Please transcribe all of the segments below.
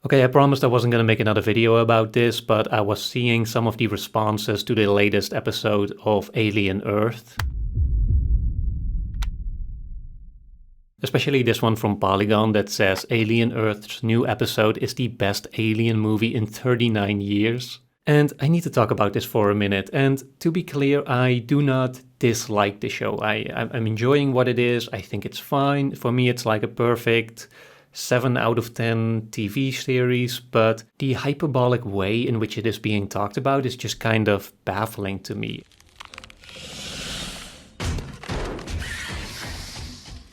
Okay, I promised I wasn't going to make another video about this, but I was seeing some of the responses to the latest episode of Alien Earth. Especially this one from Polygon that says Alien Earth's new episode is the best alien movie in 39 years. And I need to talk about this for a minute. And to be clear, I do not dislike the show. I'm enjoying what it is. I think it's fine. For me, it's like a perfect 7 out of 10 TV series, but the hyperbolic way in which it is being talked about is just kind of baffling to me.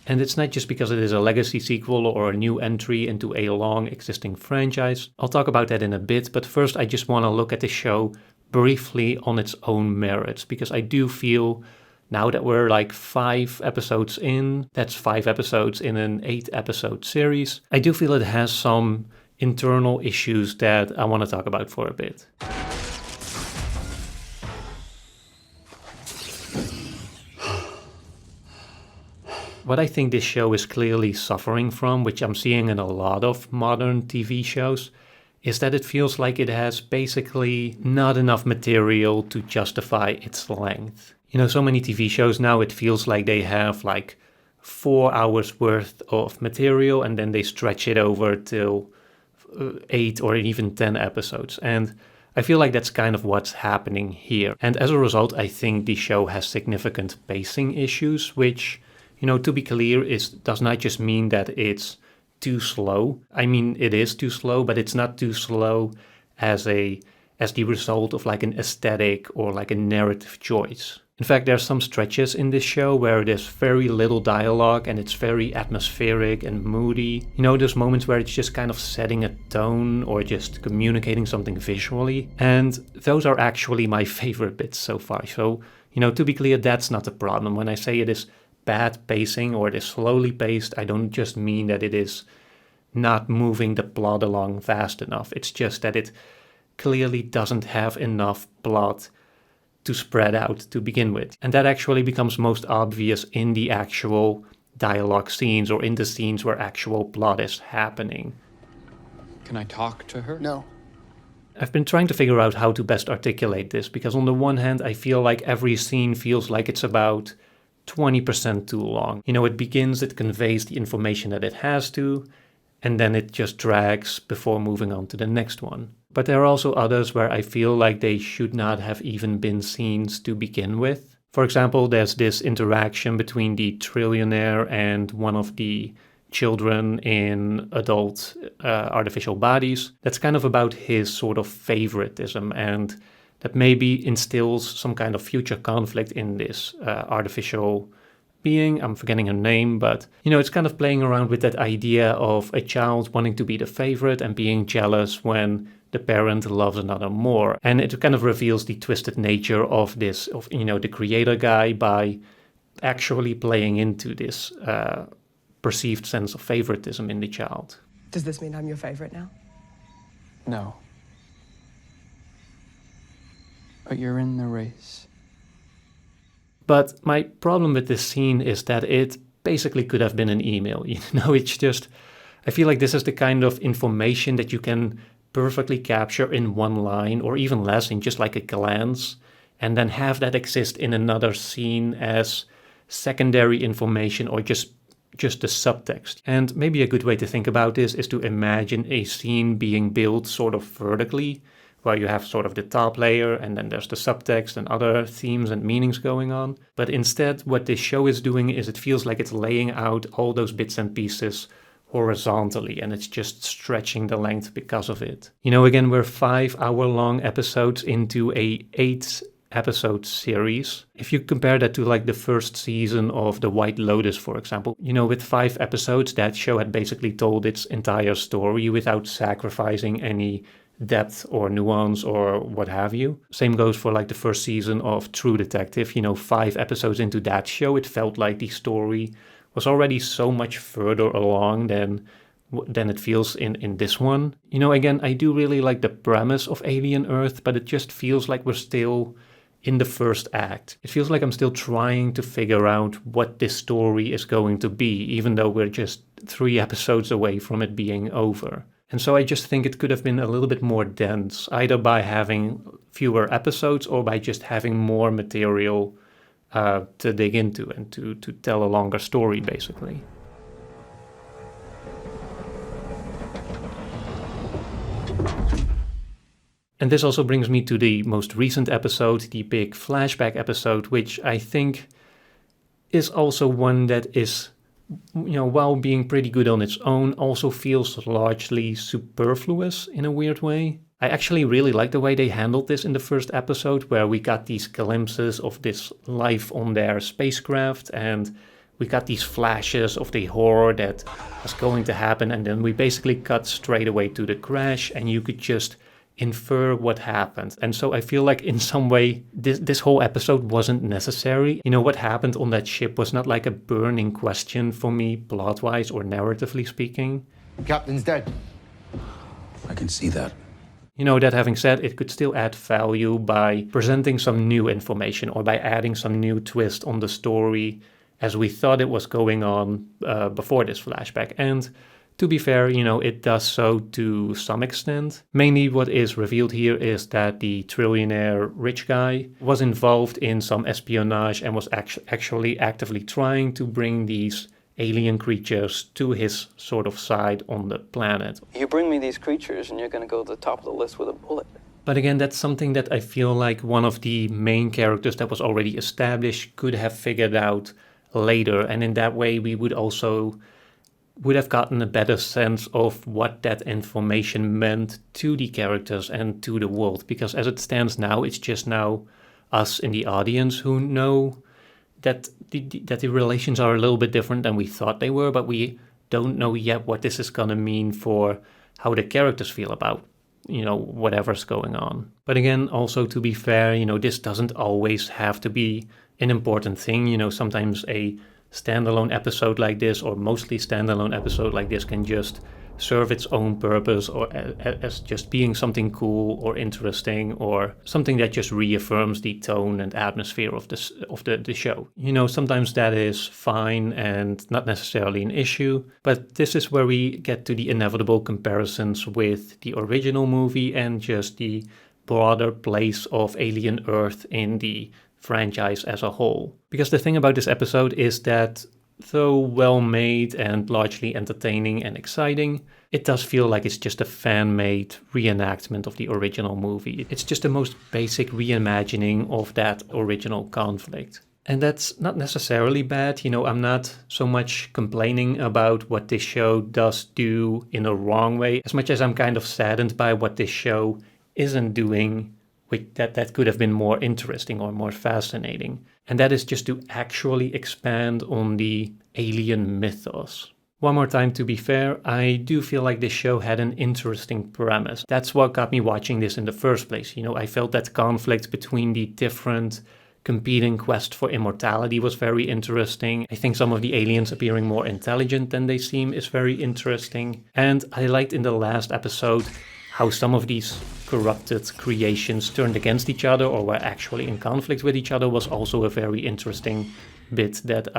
And it's not just because it is a legacy sequel or a new entry into a long existing franchise. I'll talk about that in a bit, but first I just want to look at the show briefly on its own merits, because I do feel now that we're like 5 episodes in, that's 5 episodes in an 8 episode series, I do feel it has some internal issues that I want to talk about for a bit. What I think this show is clearly suffering from, which I'm seeing in a lot of modern TV shows, is that it feels like it has basically not enough material to justify its length. You know, so many TV shows now, it feels like they have like 4 hours worth of material and then they stretch it over till 8 or even 10 episodes. And I feel like that's kind of what's happening here. And as a result, I think the show has significant pacing issues, which, you know, to be clear, does not just mean that it's too slow. I mean, it is too slow, but it's not too slow as the result of like an aesthetic or like a narrative choice. In fact, there's some stretches in this show where there's very little dialogue and it's very atmospheric and moody. You know, there's moments where it's just kind of setting a tone or just communicating something visually. And those are actually my favorite bits so far. So, you know, to be clear, that's not a problem. When I say it is bad pacing or it is slowly paced, I don't just mean that it is not moving the plot along fast enough. It's just that it clearly doesn't have enough plot to spread out to begin with. And that actually becomes most obvious in the actual dialogue scenes or in the scenes where actual plot is happening. Can I talk to her? No. I've been trying to figure out how to best articulate this, because on the one hand, I feel like every scene feels like it's about 20% too long. You know, it begins, it conveys the information that it has to, and then it just drags before moving on to the next one. But there are also others where I feel like they should not have even been scenes to begin with. For example, there's this interaction between the trillionaire and one of the children in adult artificial bodies. That's kind of about his sort of favoritism, and that maybe instills some kind of future conflict in this artificial being. I'm forgetting her name, but, you know, it's kind of playing around with that idea of a child wanting to be the favorite and being jealous when the parent loves another more. And it kind of reveals the twisted nature of this, of, you know, the creator guy by actually playing into this perceived sense of favoritism in the child. Does this mean I'm your favorite now? No. But you're in the race. But my problem with this scene is that it basically could have been an email. You know, it's just, I feel like this is the kind of information that you can perfectly capture in one line or even less, in just like a glance, and then have that exist in another scene as secondary information or just the subtext. And maybe a good way to think about this is to imagine a scene being built sort of vertically, where you have sort of the top layer and then there's the subtext and other themes and meanings going on. But instead, what this show is doing is it feels like it's laying out all those bits and pieces horizontally, and it's just stretching the length because of it. You know, again, we're 5-hour-long episodes into a 8-episode series. If you compare that to like the first season of The White Lotus, for example, you know, with 5 episodes, that show had basically told its entire story without sacrificing any depth or nuance or what have you. Same goes for like the first season of True Detective. You know, 5 episodes into that show, it felt like the story was already so much further along than it feels in this one. You know, again, I do really like the premise of Alien Earth, but it just feels like we're still in the first act. It feels like I'm still trying to figure out what this story is going to be, even though we're just 3 episodes away from it being over. And so I just think it could have been a little bit more dense, either by having fewer episodes or by just having more material to dig into and to tell a longer story, basically. And this also brings me to the most recent episode, the big flashback episode, which I think is also one that is, while being pretty good on its own, also feels largely superfluous in a weird way. I actually really like the way they handled this in the first episode, where we got these glimpses of this life on their spacecraft, and we got these flashes of the horror that was going to happen, and then we basically cut straight away to the crash, and you could just infer what happened. And so I feel like in some way this whole episode wasn't necessary. What happened on that ship was not like a burning question for me, plot-wise or narratively speaking. The captain's dead. I can see that. That having said, it could still add value by presenting some new information or by adding some new twist on the story as we thought it was going on before this flashback. And to be fair, it does so to some extent. Mainly what is revealed here is that the trillionaire rich guy was involved in some espionage and was actually actively trying to bring these alien creatures to his sort of side on the planet. You bring me these creatures and you're going to go to the top of the list with a bullet. But again, that's something that I feel like one of the main characters that was already established could have figured out later. And in that way, we would have gotten a better sense of what that information meant to the characters and to the world. Because as it stands now, it's just now us in the audience who know that the relations are a little bit different than we thought they were, but we don't know yet what this is going to mean for how the characters feel about, whatever's going on. But again, also to be fair, this doesn't always have to be an important thing. Sometimes a standalone episode like this, or mostly standalone episode like this, can just serve its own purpose, or as just being something cool or interesting, or something that just reaffirms the tone and atmosphere of the show. Sometimes that is fine and not necessarily an issue, but this is where we get to the inevitable comparisons with the original movie and just the broader place of Alien Earth in the franchise as a whole. Because the thing about this episode is that, though well made and largely entertaining and exciting, it does feel like it's just a fan-made reenactment of the original movie. It's just the most basic reimagining of that original conflict. And that's not necessarily bad. I'm not so much complaining about what this show does do in a wrong way, as much as I'm kind of saddened by what this show isn't doing that could have been more interesting or more fascinating. And that is just to actually expand on the alien mythos. One more time, to be fair, I do feel like this show had an interesting premise. That's what got me watching this in the first place. I felt that conflict between the different competing quests for immortality was very interesting. I think some of the aliens appearing more intelligent than they seem is very interesting. And I liked in the last episode how some of these corrupted creations turned against each other or were actually in conflict with each other was also a very interesting bit that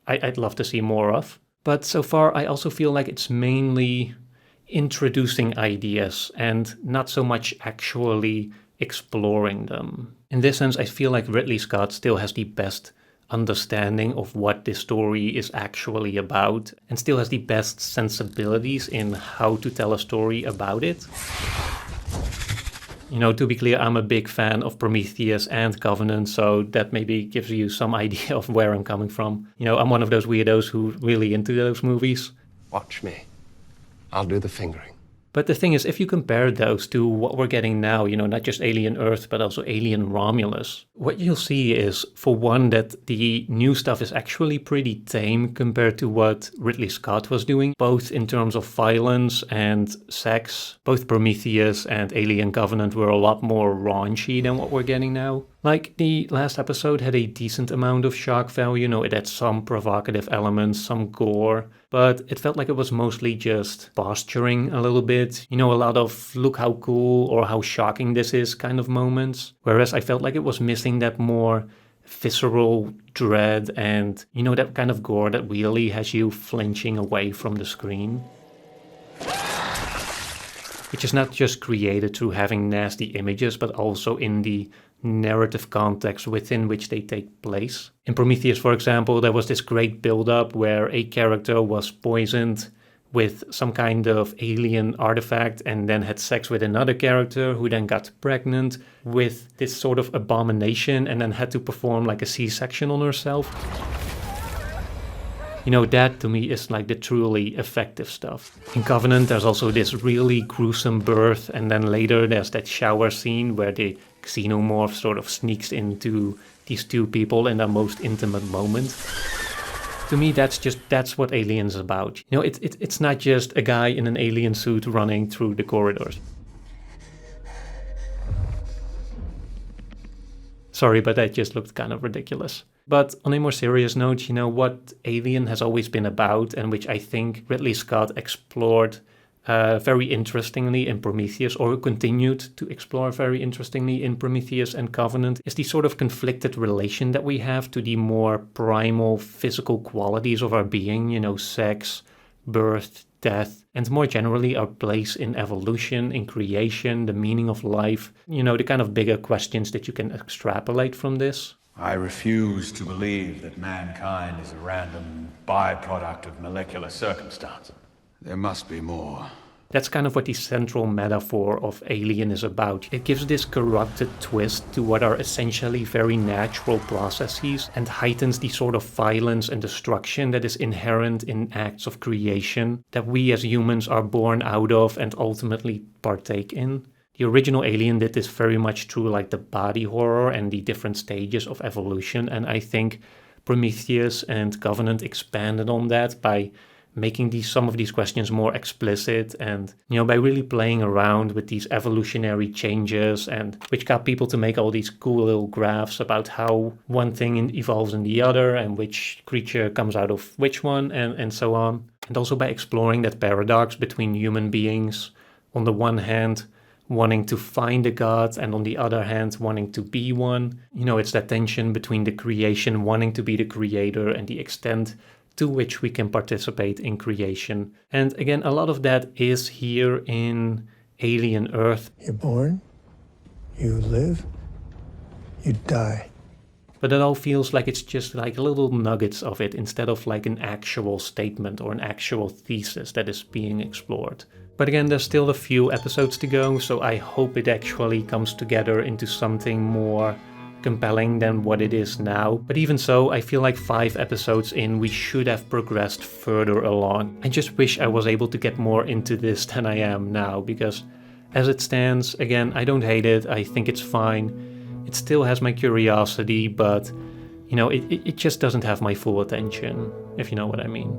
I'd love to see more of. But so far, I also feel like it's mainly introducing ideas and not so much actually exploring them. In this sense, I feel like Ridley Scott still has the best understanding of what this story is actually about and still has the best sensibilities in how to tell a story about it. To be clear, I'm a big fan of Prometheus and Covenant, so that maybe gives you some idea of where I'm coming from. I'm one of those weirdos who really into those movies. Watch me. I'll do the fingering. But the thing is, if you compare those to what we're getting now, not just Alien Earth, but also Alien Romulus, what you'll see is, for one, that the new stuff is actually pretty tame compared to what Ridley Scott was doing, both in terms of violence and sex. Both Prometheus and Alien Covenant were a lot more raunchy than what we're getting now. Like, the last episode had a decent amount of shock value, it had some provocative elements, some gore, but it felt like it was mostly just posturing a little bit. A lot of look how cool or how shocking this is kind of moments. Whereas I felt like it was missing that more visceral dread and, that kind of gore that really has you flinching away from the screen. which is not just created through having nasty images, but also in the narrative context within which they take place. In Prometheus, for example, there was this great build-up where a character was poisoned with some kind of alien artifact and then had sex with another character who then got pregnant with this sort of abomination and then had to perform like a C-section on herself. You know, that to me is like the truly effective stuff. In Covenant, there's also this really gruesome birth, and then later there's that shower scene where the xenomorph sort of sneaks into these two people in their most intimate moment. To me, that's what Alien is about. You know, it's not just a guy in an alien suit running through the corridors. Sorry, but that just looked kind of ridiculous. But on a more serious note, you know, what Alien has always been about, and which I think Ridley Scott explored very interestingly in Prometheus, or continued to explore very interestingly in Prometheus and Covenant, is the sort of conflicted relation that we have to the more primal physical qualities of our being, you know, sex, birth, death, and more generally our place in evolution, in creation, the meaning of life, you know, the kind of bigger questions that you can extrapolate from this. I refuse to believe that mankind is a random byproduct of molecular circumstance. There must be more. That's kind of what the central metaphor of Alien is about. It gives this corrupted twist to what are essentially very natural processes and heightens the sort of violence and destruction that is inherent in acts of creation that we as humans are born out of and ultimately partake in. The original Alien did this very much through like the body horror and the different stages of evolution, and I think Prometheus and Covenant expanded on that by making some of these questions more explicit, and you know, by really playing around with these evolutionary changes, and which got people to make all these cool little graphs about how one thing evolves in the other and which creature comes out of which one, and so on. And also by exploring that paradox between human beings on the one hand wanting to find a god and on the other hand wanting to be one. You know, it's that tension between the creation wanting to be the creator and the extent to which we can participate in creation. And again, a lot of that is here in Alien Earth. You're born, you live, you die. But it all feels like it's just like little nuggets of it instead of like an actual statement or an actual thesis that is being explored. But again, there's still a few episodes to go, so I hope it actually comes together into something more compelling than what it is now. But even so, I feel like 5 episodes in, we should have progressed further along. I just wish I was able to get more into this than I am now, because as it stands, again, I don't hate it, I think it's fine. It still has my curiosity, but you know, it just doesn't have my full attention, if you know what I mean.